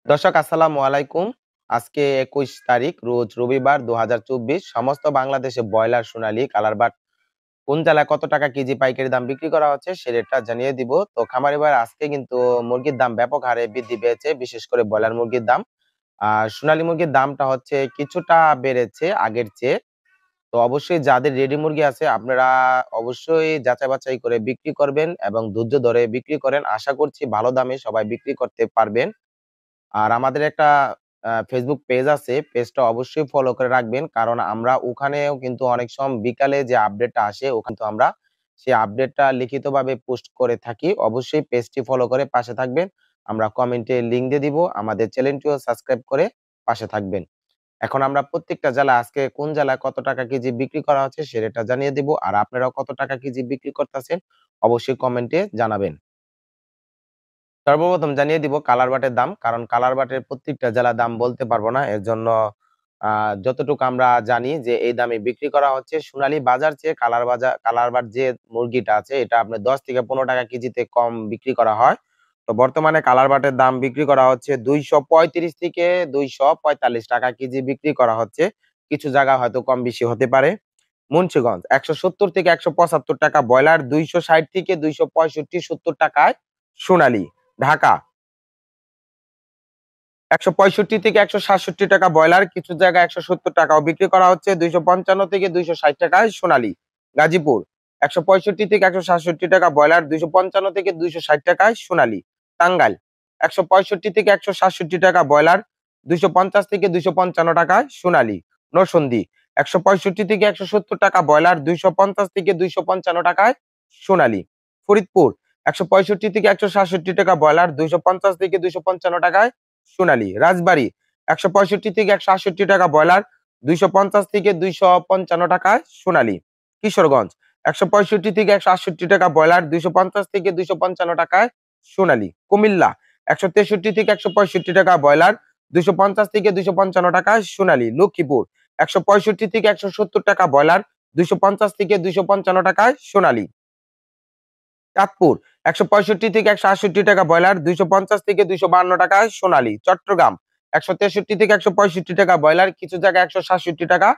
দর্শক আসসালামু আলাইকুম। আজকে ২১ তারিখ রোজ রবিবার ২০২৪। সমস্ত বাংলাদেশে ব্রয়লার সোনালী কালার বাট কোন জেলায় কত টাকা কেজি পাইকারি দাম বিক্রি করা হচ্ছে সে রেটটা জানিয়ে দিব। তো খামারি ভাইরা আজকে কিন্তু মুরগির দাম ব্যাপক হারে বৃদ্ধি পেয়েছে, বিশেষ করে ব্রয়লার মুরগির দাম। আর সোনালী মুরগির দামটা হচ্ছে কিছুটা বেড়েছে আগের চেয়ে। তো অবশ্যই যাদের রেডি মুরগি আছে আপনারা অবশ্যই যাচাই বাছাই করে বিক্রি করবেন এবং ধৈর্য ধরে বিক্রি করেন। আশা করছি ভালো দামে সবাই বিক্রি করতে পারবেন। আর আমাদের একটা ফেসবুক পেজ আছে। পেজটা অবশ্যই ফলো করে রাখবেন। কারণ আমরা ওখানেও কিন্তু অনেক সময় বিকালে যে আপডেটটা আসে ওখানে তো আমরা সেই আপডেটটা লিখিতভাবে পোস্ট করে থাকি। অবশ্যই পেজটি ফলো করে পাশে থাকবেন। আমরা কমেন্টে লিংক দিয়ে দিব। আমাদের চ্যানেলটিও সাবস্ক্রাইব করে পাশে থাকবেন। এখন আমরা প্রত্যেকটা জেলা আজকে কোন জেলায় কত টাকা কেজি বিক্রি করা হচ্ছে সে রেটটা জানিয়ে দিব। আর আপনারাও কত টাকা কেজি বিক্রি করতেছেন অবশ্যই কমেন্টে জানাবেন। সর্বপ্রথম জানিয়ে দিব কালার বাটের দাম। কারণ কালার বাটের প্রত্যেকটা জেলার দাম বলতে পারবো না। এর জন্য যতটুকু আমরা জানি যে এই দামে বিক্রি করা হচ্ছে। সোনালী বাজার চেয়ে কালার বাট যে মুরগিটা আছে এটা আপনার ১০ থেকে ১৫ টাকা কেজিতে কম বিক্রি করা হয়। তো বর্তমানে কালার বাটের দাম বিক্রি করা হচ্ছে ২৩৫ থেকে ২৪৫ টাকা কেজি বিক্রি করা হচ্ছে। কিছু জায়গা হয়তো কম বেশি হতে পারে। মুন্সিগঞ্জ ১৭০ থেকে ১৭৫ টাকা ব্রয়লার, ২৬০ থেকে ২৬৫-৭০ টাকায় সোনালী। ঢাকা ১৬৫ থেকে ১৬৭ টাকা ব্রয়লার, কিছু জায়গায় ১৭০ টাকাও বিক্রি করা হচ্ছে। ২৫৫ থেকে ২৬০ টাকায় সোনালী। গাজীপুর ১৬৫ থেকে ১৬৭ টাকা ব্রয়লার, ২৫৫ থেকে ২৬০ টাকায় সোনালী। টাঙ্গাইল ১৬৫ থেকে ১৬৭ টাকা ব্রয়লার, ২৫০ থেকে ২৫৫ টাকায় সোনালী। নরসিংদী ১৬৫ থেকে ১৭০ টাকা ব্রয়লার, ২৫০ থেকে ২৫৫ টাকায় সোনালী। ফরিদপুর ১৬৫ থেকে ১৬৭ টাকা ব্রয়লার, ২৫০ থেকে ২৫৫ টাকায় সোনালী। রাজবাড়ী ১৬৫ থেকে ১৬৮ টাকা ব্রয়লার, ২৫০ থেকে ২৫৫ টাকায় সোনালী। কিশোরগঞ্জ ১৬৫ থেকে ১৬৮ টাকা ব্রয়লার, ২৫০ থেকে ২৫৫ টাকায় সোনালী। কুমিল্লা ১৬৩ থেকে ১৬৫ টাকা ব্রয়লার, ২৫০ থেকে ২৫৫ টাকায় সোনালী। লক্ষ্মীপুর ১৬৫ থেকে ১৭০ টাকা ব্রয়লার, ২৫০ থেকে ২৫৫ টাকায় সোনালী। চাঁদপুর ১৬৫ থেকে ১৬৮ টাকা ব্রয়লার, ২৫০ থেকে ২৫২ টাকায় সোনালী। চট্টগ্রাম ১৬৩ থেকে ১৬৫ টাকা ব্রয়লার, কিছু জায়গায় ১৬৭ টাকা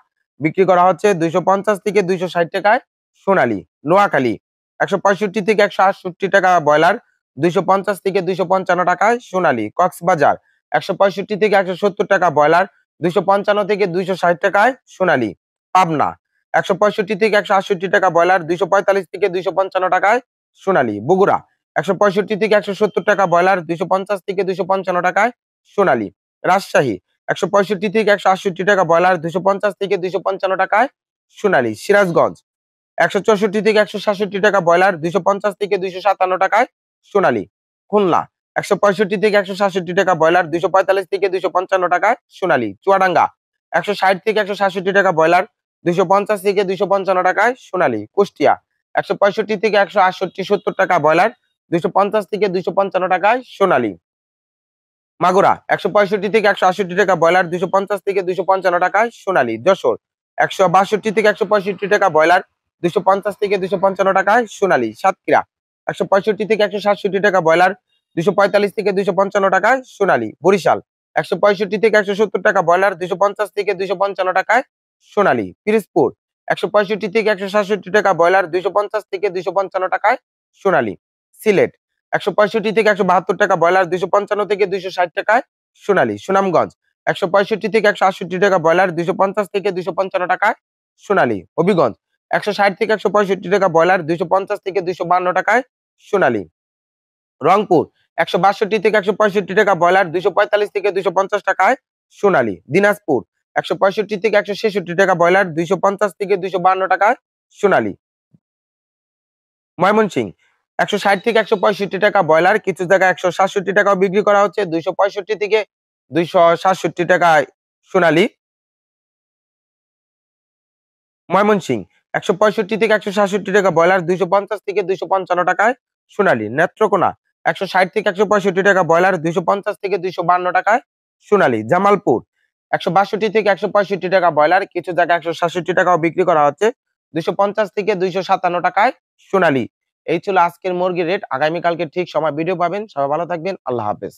বিক্রি করা হচ্ছে। ২৫০ থেকে ২৬০ টাকায় সোনালী। নোয়াখালী ১৬৫ থেকে ১৬৮ টাকা ব্রয়লার, ২৫০ থেকে ২৫৫ টাকায় সোনালী। কক্সবাজার ১৬৫ থেকে ১৭০ টাকা ব্রয়লার, ২৫৫ থেকে ২৬০ টাকায় সোনালী। পাবনা ১৬৫ থেকে ১৬৮ টাকা ব্রয়লার, ২৪৫ থেকে ২৫৫ টাকায় সোনালী। বগুড়া ১৬৫ থেকে ১৭০ টাকা ব্রয়লার, ২৫০ থেকে ২৫৫ টাকায় সোনালী। রাজশাহী ১৬৫ থেকে ১৬৮ টাকা ব্রয়লার, ২৫০ থেকে ২৫৫ টাকায় সোনালী। সিরাজগঞ্জ ১৬৪ থেকে ১৬৭ টাকা ব্রয়লার, ২৫০ থেকে ২৫৭ টাকায় সোনালী। খুলনা ১৬৫ থেকে ১৬৭ টাকা ব্রয়লার, ২৪৫ থেকে ২৫৫ টাকায় সোনালী। চুয়াডাঙ্গা ১৬০ থেকে ১৬৭ টাকা ব্রয়লার, ২৫০ থেকে ২৫৫ টাকায় সোনালী। কুষ্টিয়া ১৬৫ থেকে ১৬৮-৭০ টাকা ব্রয়লার, ২৫০ থেকে ২৫৫ টাকায় সোনালী। মাগুরা ১৬৫ থেকে ১৬৮ টাকা ব্রয়লার, ২৫০ থেকে ২৫৫ টাকায় সোনালী। যশোর ১৬২ থেকে ১৬৫ টাকা ব্রয়লার, ২৫০ থেকে ২৫৫ টাকায় সোনালী। সাতক্ষীরা ১৬৫ থেকে ১৬৭ টাকা ব্রয়লার, ২৪৫ থেকে ২৫৫ টাকায় সোনালী। বরিশাল ১৬৫ থেকে ১৭০ টাকা ব্রয়লার, ২৫০ থেকে ২৫৫ টাকায় সোনালী। পিরোজপুর ১৬৫ থেকে ১৬৭ টাকা ব্রয়লার, ২৫০ থেকে ২৫৫ টাকায় সোনালী। সিলেট ১৬৫ থেকে ১৭২ টাকা ব্রয়লার, ২৫৫ থেকে ২৬০ টাকায় সোনালী। সুনামগঞ্জ ১৬৫ থেকে ১৬৮ টাকা ব্রয়লার, ২৫০ থেকে ২৫৫ টাকায় সোনালী। হবিগঞ্জ ১৬০ থেকে ১৬৫ টাকা ব্রয়লার, ২৫০ থেকে ২৫২ টাকায় সোনালী। রংপুর ১৬২ থেকে ১৬৫ টাকা ব্রয়লার, ২৪৫ থেকে ২৫০ টাকায় সোনালী। দিনাজপুর ১৬৫ থেকে ১৬৬ টাকা ব্রয়লার, ২৫০ থেকে ২৫২ টাকায় সোনালী। ময়মনসিংহ ১৬০ থেকে ১৬৫ টাকা ব্রয়লার, কিছু জায়গায় ১৬৭ টাকাও বিক্রি করা হচ্ছে। ২৬৫ থেকে ২৬৭ টাকায় সোনালী। ময়মনসিংহ ১৬৫ থেকে ১৬৭ টাকা ব্রয়লার, ২৫০ থেকে ২৫৫ টাকায় সোনালী। নেত্রকোনা ১৬০ থেকে ১৬৫ টাকা ব্রয়লার, ২৫০ থেকে ২৫২ টাকায় সোনালী। জামালপুর ১৬২ থেকে ১৬৫ টাকা ব্রয়লার, কিছু জায়গায় ১৬৭ টাকাও বিক্রি করা হচ্ছে। ২৫০ থেকে ২৫৭ টাকায় সোনালী। এই ছিল আজকের মুরগির রেট। আগামীকালকে ঠিক সময় ভিডিও পাবেন। সবাই ভালো থাকবেন। আল্লাহ হাফেজ।